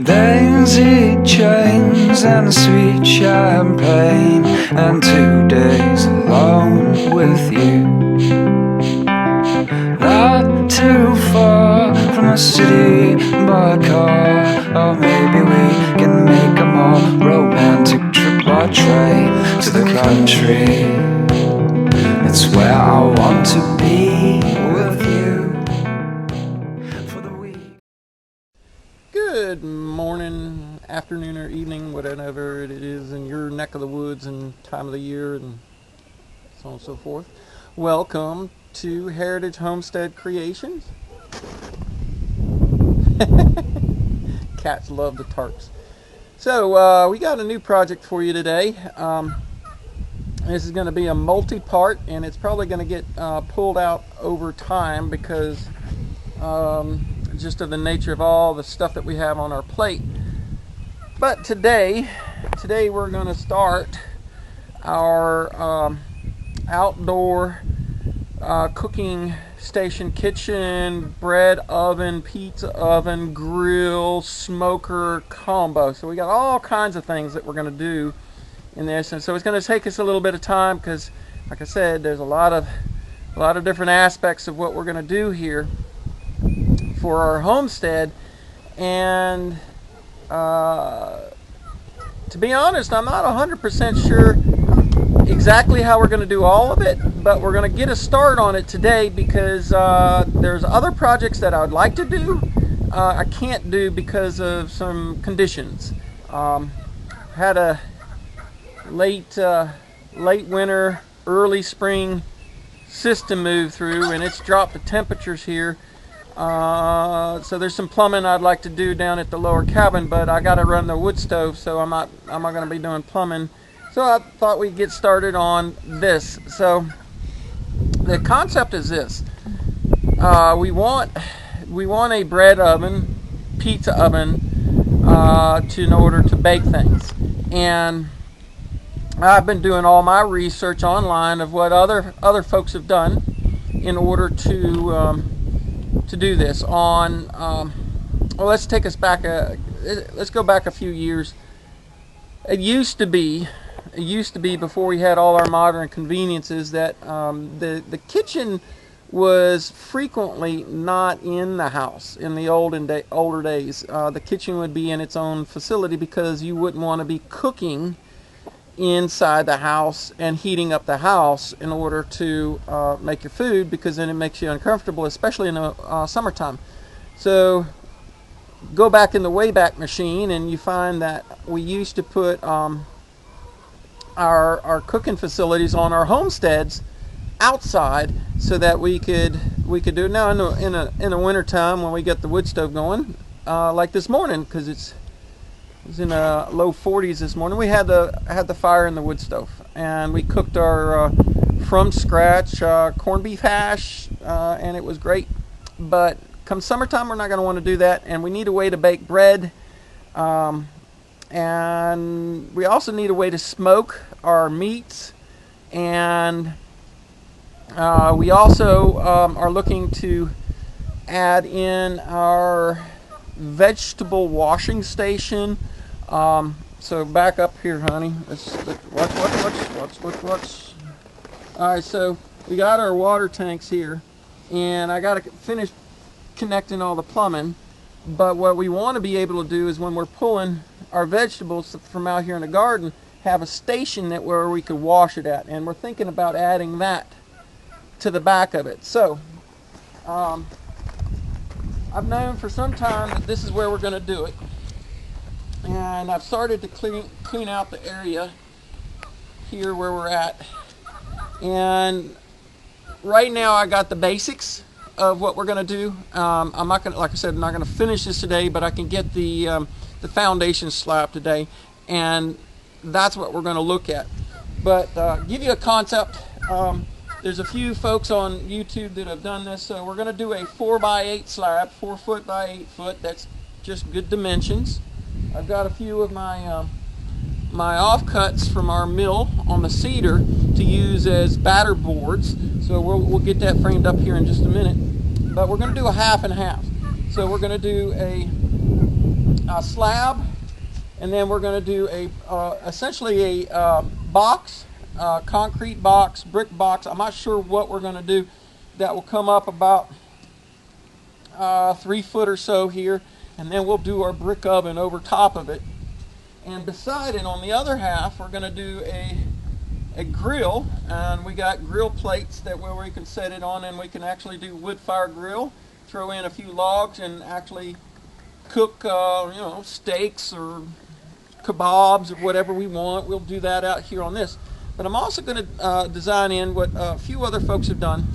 Daisy chains and sweet champagne, and 2 days alone with you. Not too far from the city by car, or maybe we can make a more romantic trip by train to the country. It's where I want to be with you for the week. Good morning, afternoon, or evening, whatever it is in your neck of the woods and time of the year and so on and so forth. Welcome to Heritage Homestead Creations. Cats love the tarps. So we got a new project for you today. This is going to be a multi-part, and it's probably going to get pulled out over time because just of the nature of all the stuff that we have on our plate. But today we're going to start our outdoor cooking station, kitchen, bread oven, pizza oven, grill, smoker combo. So we got all kinds of things that we're going to do in this, and so it's going to take us a little bit of time because, like I said, there's a lot of different aspects of what we're going to do here for our homestead. And to be honest, I'm not 100% sure exactly how we're going to do all of it, but we're going to get a start on it today because there's other projects that I would like to do I can't do because of some conditions. Had a late winter, early spring system move through, and it's dropped the temperatures here. So there's some plumbing I'd like to do down at the lower cabin, but I got to run the wood stove, so I'm not going to be doing plumbing. So I thought we'd get started on this. So the concept is this: we want a bread oven, pizza oven, in order to bake things. And I've been doing all my research online of what other folks have done in order to do this. Let's take us back. Let's go back a few years. It used to be before we had all our modern conveniences that the kitchen was frequently not in the house. In the older days, the kitchen would be in its own facility because you wouldn't want to be cooking inside the house and heating up the house in order to make your food, because then it makes you uncomfortable, especially in the summertime. So go back in the Wayback Machine and you find that we used to put our cooking facilities on our homesteads outside so that we could do it. Now in the winter time when we get the wood stove going, like this morning, because it was in the low 40s this morning, we had the fire in the wood stove, and we cooked our from scratch corned beef hash, and it was great. But come summertime, we're not going to want to do that, and we need a way to bake bread, and we also need a way to smoke our meats, and we also are looking to add in our vegetable washing station. So back up here, honey. Watch. All right, so we got our water tanks here, and I got to finish connecting all the plumbing. But what we want to be able to do is when we're pulling our vegetables from out here in the garden, have a station where we could wash it at, and we're thinking about adding that to the back of it. So I've known for some time that this is where we're going to do it, and I've started to clean out the area here where we're at. And right now I got the basics of what we're going to do. I'm not going to, like I said, I'm not going to finish this today, but I can get the foundation slab today, and that's what we're going to look at. But give you a concept. There's a few folks on YouTube that have done this. So we're going to do a 4x8 slab, 4 foot by 8 foot. That's just good dimensions. I've got a few of my my offcuts from our mill on the cedar to use as batter boards. So we'll get that framed up here in just a minute. But we're going to do a half and half. So we're going to do a slab, and then we're going to do essentially a box, concrete box, brick box. I'm not sure what we're going to do. That will come up about 3 foot or so here, and then we'll do our brick oven over top of it. And beside it, on the other half, we're going to do a grill, and we got grill plates that where we can set it on, and we can actually do wood fire grill, throw in a few logs, and actually cook steaks or kebabs or whatever we want. We'll do that out here on this. But I'm also going to design in what a few other folks have done,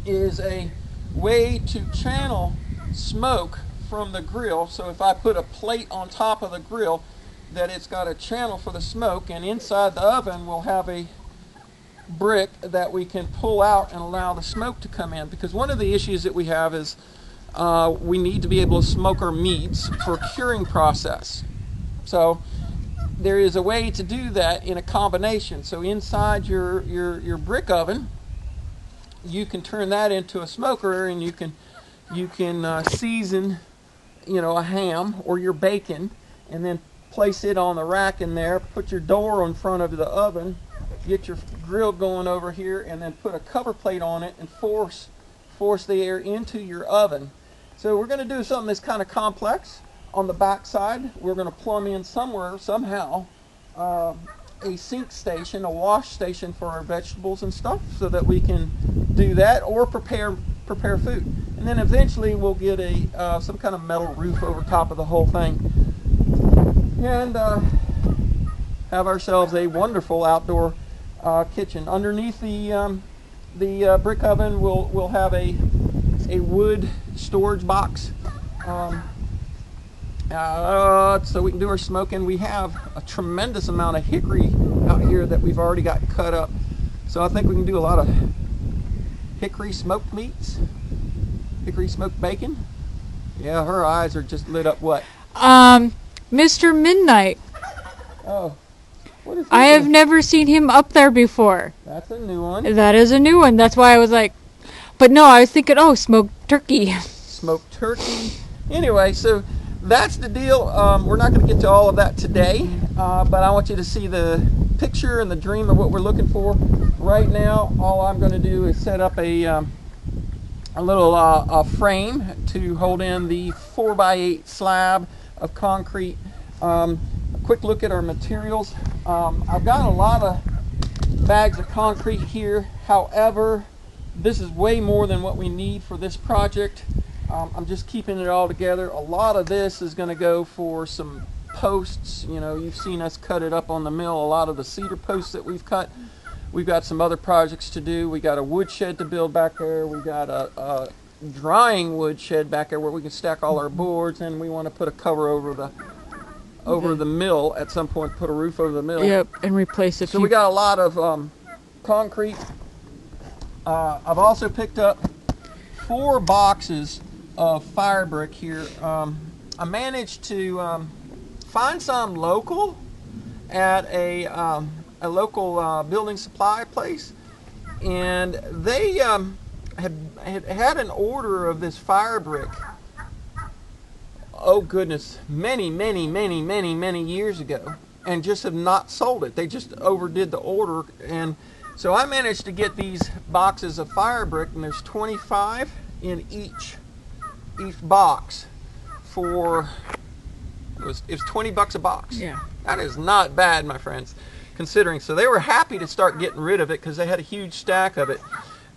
is a way to channel smoke from the grill. So if I put a plate on top of the grill, that it's got a channel for the smoke, and inside the oven we'll have a brick that we can pull out and allow the smoke to come in. Because one of the issues that we have is we need to be able to smoke our meats for a curing process. So there is a way to do that in a combination. So inside your brick oven, you can turn that into a smoker, and you can season, a ham or your bacon, and then place it on the rack in there. Put your door in front of the oven, get your grill going over here, and then put a cover plate on it and force the air into your oven. So we're going to do something that's kind of complex. On the back side, we're going to plumb in somehow a sink station, a wash station for our vegetables and stuff, so that we can do that or prepare food. And then eventually we'll get some kind of metal roof over top of the whole thing, and have ourselves a wonderful outdoor kitchen. Underneath the brick oven, we'll have a wood storage box, so we can do our smoking. We have a tremendous amount of hickory out here that we've already got cut up, so I think we can do a lot of hickory smoked meats, hickory smoked bacon. Yeah, her eyes are just lit up. What? Mr. Midnight. Oh, what is I have never seen him up there before. That's a new one. That is a new one. That's why I was like, but no, I was thinking, smoked turkey. Smoked turkey. Anyway, so that's the deal. We're not going to get to all of that today, but I want you to see the picture and the dream of what we're looking for. Right now, all I'm going to do is set up a little frame to hold in the 4x8 slab of concrete. A quick look at our materials. I've got a lot of bags of concrete here. However, this is way more than what we need for this project. I'm just keeping it all together. A lot of this is going to go for some posts. You've seen us cut it up on the mill, a lot of the cedar posts that we've cut. We've got some other projects to do. We got a wood shed to build back there. We got a drying wood shed back there where we can stack all our boards, and we want to put a cover over the mill at some point, put a roof over the mill. Yep, and replace it. So we got a lot of concrete. I've also picked up 4 boxes of fire brick here. I managed to find some local at a local building supply place, and they had an order of this fire brick, oh goodness, many years ago, and just have not sold it. They just overdid the order, and so I managed to get these boxes of fire brick, and there's 25 in each box for it was $20 a box. Yeah, that is not bad, my friends, considering. So they were happy to start getting rid of it because they had a huge stack of it,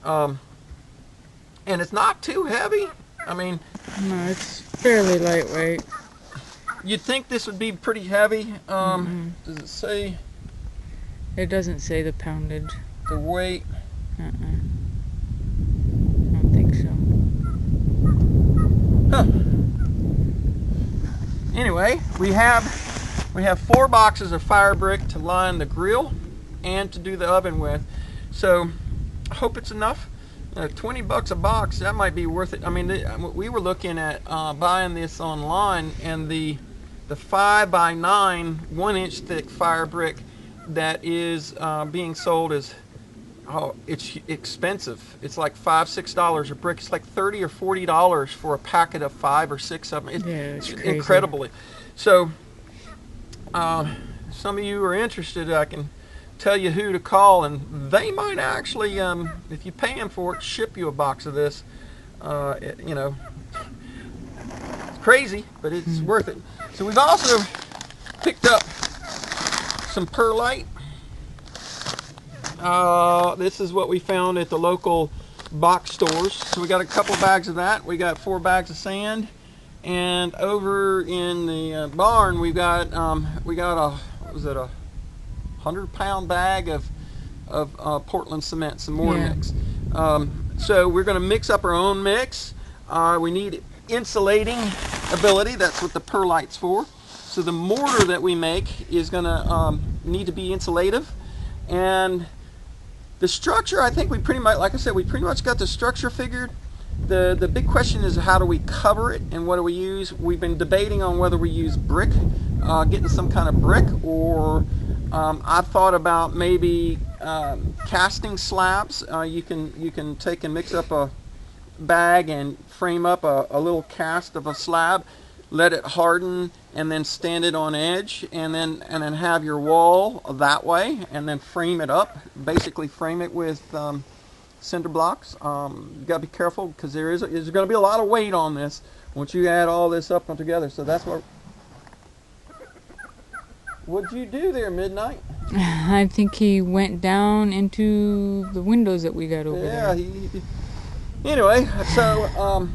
and it's not too heavy. I mean, no, it's fairly lightweight. You'd think this would be pretty heavy. Does it say? It doesn't say the poundage. The weight. I don't think so. Huh. Anyway, we have 4 boxes of fire brick to line the grill and to do the oven with. So I hope it's enough. $20 a box, that might be worth it. I mean, we were looking at buying this online, and the 5x9 1-inch thick fire brick that is being sold as Oh, it's expensive. It's like $5-6 a brick. It's like $30 or $40 for a packet of 5 or 6 of them. Yeah, It's it's crazy. incredibly. So, some of you are interested, I can tell you who to call, and they might actually, if you pay them for it, ship you a box of this. You know, it's crazy, but it's worth it. So we've also picked up some perlite. This is what we found at the local box stores. So we got a couple bags of that. We got 4 bags of sand, and over in the barn we got a, what was it, a 100-pound bag of Portland cement, some more mix. So we're going to mix up our own mix. We need insulating ability. That's what the perlite's for. So the mortar that we make is going to need to be insulative, and the structure, I think we pretty much, like I said, we pretty much got the structure figured. The big question is, how do we cover it and what do we use? We've been debating on whether we use brick, getting some kind of brick, or I've thought about maybe casting slabs. You can take and mix up a bag and frame up a little cast of a slab, let it harden, and then stand it on edge, and then have your wall that way, and then frame it up. Basically, frame it with cinder blocks. You gotta be careful because there's going to be a lot of weight on this once you add all this up together. So that's what. What'd you do there, Midnight? I think he went down into the windows that we got over there. Yeah. Anyway, so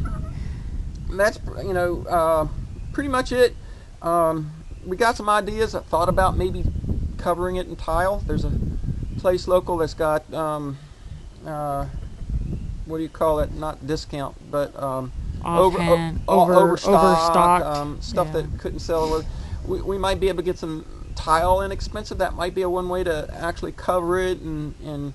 that's pretty much it. We got some ideas. I thought about maybe covering it in tile. There's a place local that's got what do you call it? Not discount, but overstock stuff that couldn't sell. We might be able to get some tile inexpensive. That might be one way to actually cover it and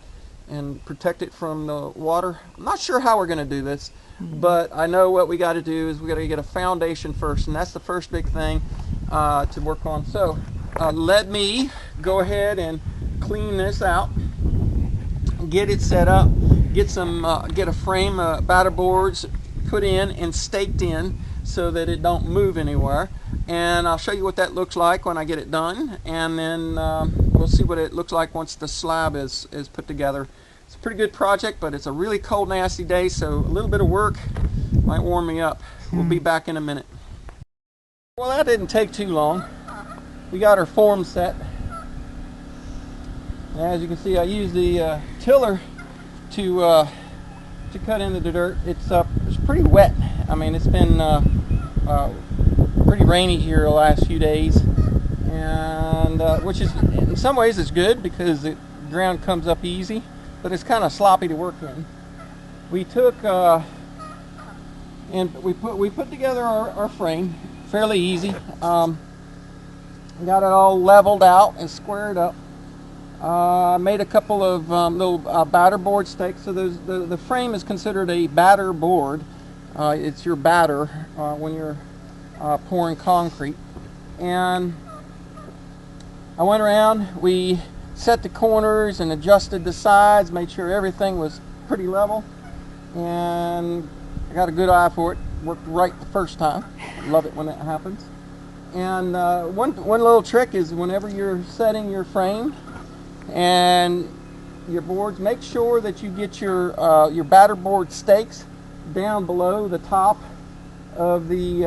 protect it from the water. I'm not sure how we're going to do this, but I know what we got to do is we got to get a foundation first, and that's the first big thing to work on. So let me go ahead and clean this out, get it set up, get a frame, batter boards put in and staked in so that it don't move anywhere. And I'll show you what that looks like when I get it done, and then we'll see what it looks like once the slab is put together. It's a pretty good project, but it's a really cold, nasty day, so a little bit of work might warm me up. We'll be back in a minute. Well, that didn't take too long. We got our form set. As you can see, I used the tiller to cut into the dirt. It's pretty wet. I mean, it's been pretty rainy here the last few days, and which is in some ways is good because the ground comes up easy, but it's kind of sloppy to work in. We took and we put together our frame fairly easy. Got it all leveled out and squared up. Made a couple of little batter board stakes. So the frame is considered a batter board. It's your batter when you're pouring concrete. And I went around, we set the corners and adjusted the sides, made sure everything was pretty level, and I got a good eye for it. Worked right the first time. Love it when that happens. And one little trick is whenever you're setting your frame and your boards, make sure that you get your batter board stakes down below the top of the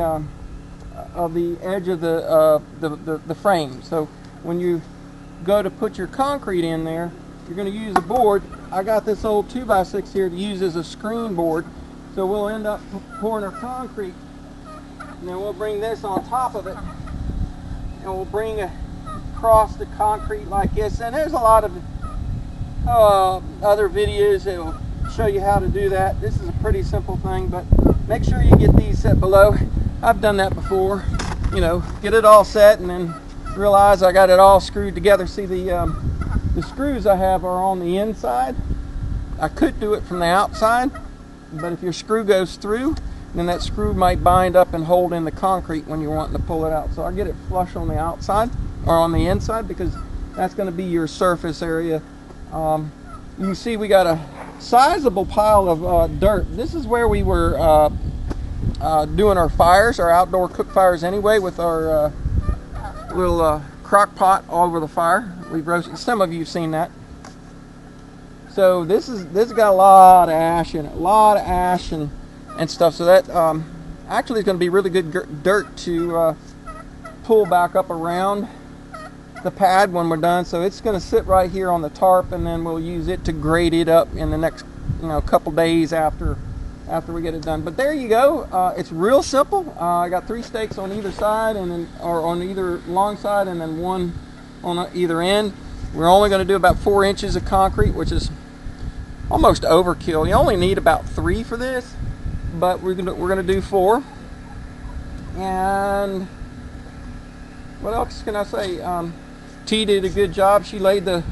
edge of the frame. So when you go to put your concrete in there, you're going to use a board. I got this old 2x6 here to use as a screen board. So we'll end up pouring our concrete, and then we'll bring this on top of it, and we'll bring across the concrete like this. And there's a lot of other videos that will show you how to do that. This is a pretty simple thing, but make sure you get these set below. I've done that before, get it all set and then realize I got it all screwed together. See, the screws I have are on the inside. I could do it from the outside, but if your screw goes through, then that screw might bind up and hold in the concrete when you're wanting to pull it out. So I get it flush on the outside or on the inside because that's going to be your surface area. you see we got a sizable pile of dirt. This is where we were doing our fires, our outdoor cook fires anyway, with our little crock pot over the fire. We've roasted. Some of you've seen that. So this got a lot of ash in it, and stuff. So that actually is going to be really good dirt to pull back up around the pad when we're done. So it's going to sit right here on the tarp, and then we'll use it to grade it up in the next couple days after we get it done. But there you go. It's real simple. I got 3 stakes on either side, or on either long side, and then 1 on either end. We're only going to do about 4 inches of concrete, which is almost overkill. You only need about 3 for this, but we're gonna do 4. And what else can I say? T did a good job. She laid the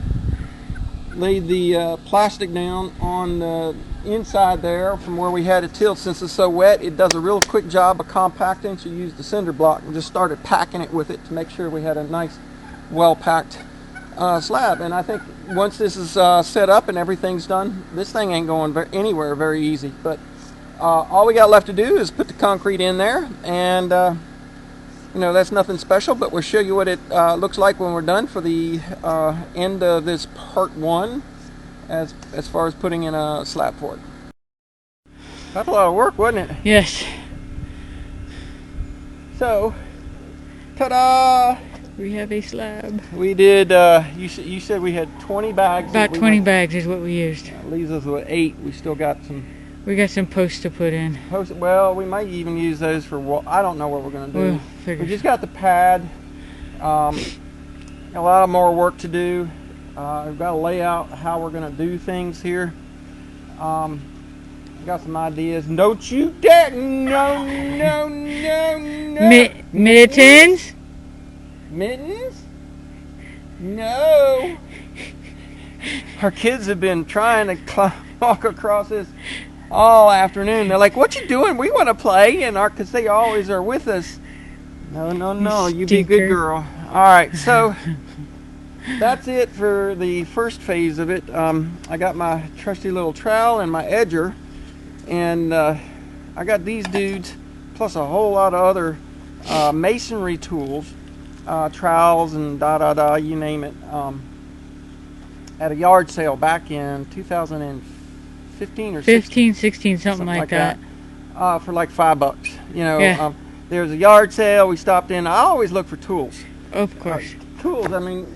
plastic down on the inside there from where we had it tilled. Since it's so wet, it does a real quick job of compacting. She used the cinder block and just started packing it with it to make sure we had a nice, well-packed slab. And I think once this is set up and everything's done, this thing ain't going anywhere very easy. But all we got left to do is put the concrete in there, and that's nothing special, but we'll show you what it looks like when we're done for the end of this part 1 as far as putting in a slab for it. That's a lot of work, wasn't it? Yes. So, ta-da! We have a slab. We did, you said we had 20 bags. About 20 bags is what we used. That leaves us with 8. We still got some. We got some posts to put in. Well, we might even use those for, I don't know what we're going to do. We'll figure. We just got the pad. A lot of more work to do. We've got to lay out how we're going to do things here. Got some ideas. Don't you dare! No. Mittens? Mittens? No. Our kids have been trying to walk across this all afternoon. They're like, "What you doing? We want to play," and because they always are with us. No, you be a good girl. All right, so that's it for the first phase of it. I got my trusty little trowel and my edger, and I got these dudes plus a whole lot of other masonry tools, trowels and you name it, at a yard sale back in 2015 or 16, something like that. For like $5. Yeah. There was a yard sale. We stopped in. I always look for tools. Of course. Tools. I mean,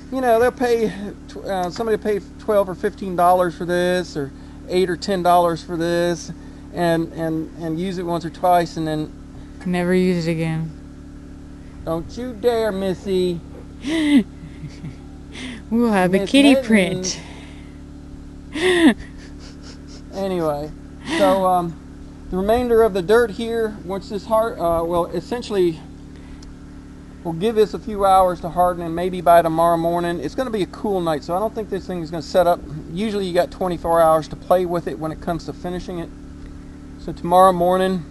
they'll pay somebody will pay $12 or $15 for this, or $8 or $10 for this, and use it once or twice, and then never use it again. Don't you dare, Missy. We'll have a kitty print. Anyway, so the remainder of the dirt here, once this essentially we'll give this a few hours to harden, and maybe by tomorrow morning. It's going to be a cool night, so I don't think this thing is going to set up. Usually you got 24 hours to play with it when it comes to finishing it. So tomorrow morning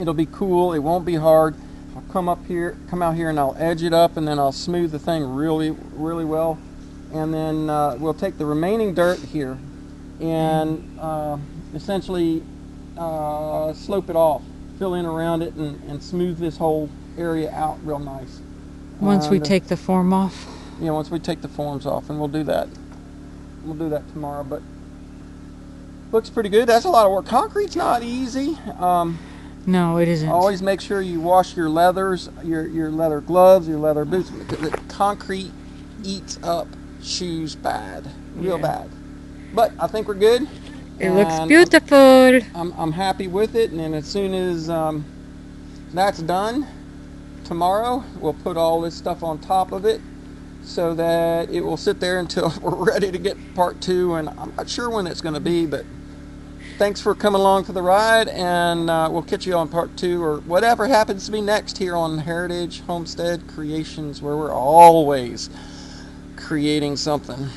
it'll be cool. It won't be hard. I'll come out here and I'll edge it up, and then I'll smooth the thing really, really well. And then we'll take the remaining dirt here and essentially slope it off, fill in around it, and smooth this whole area out real nice. Once we take the form off? Yeah, once we take the forms off, and we'll do that. We'll do that tomorrow, but looks pretty good. That's a lot of work. Concrete's not easy. No, it isn't. Always make sure you wash your leathers, your leather gloves, your leather boots. The concrete eats up shoes bad, real bad. But I think we're good. It looks beautiful. I'm happy with it, and then as soon as that's done, tomorrow we'll put all this stuff on top of it so that it will sit there until we're ready to get part 2, and I'm not sure when it's going to be, but thanks for coming along for the ride, and we'll catch you on part 2 or whatever happens to be next here on Heritage Homestead Creations, where we're always creating something.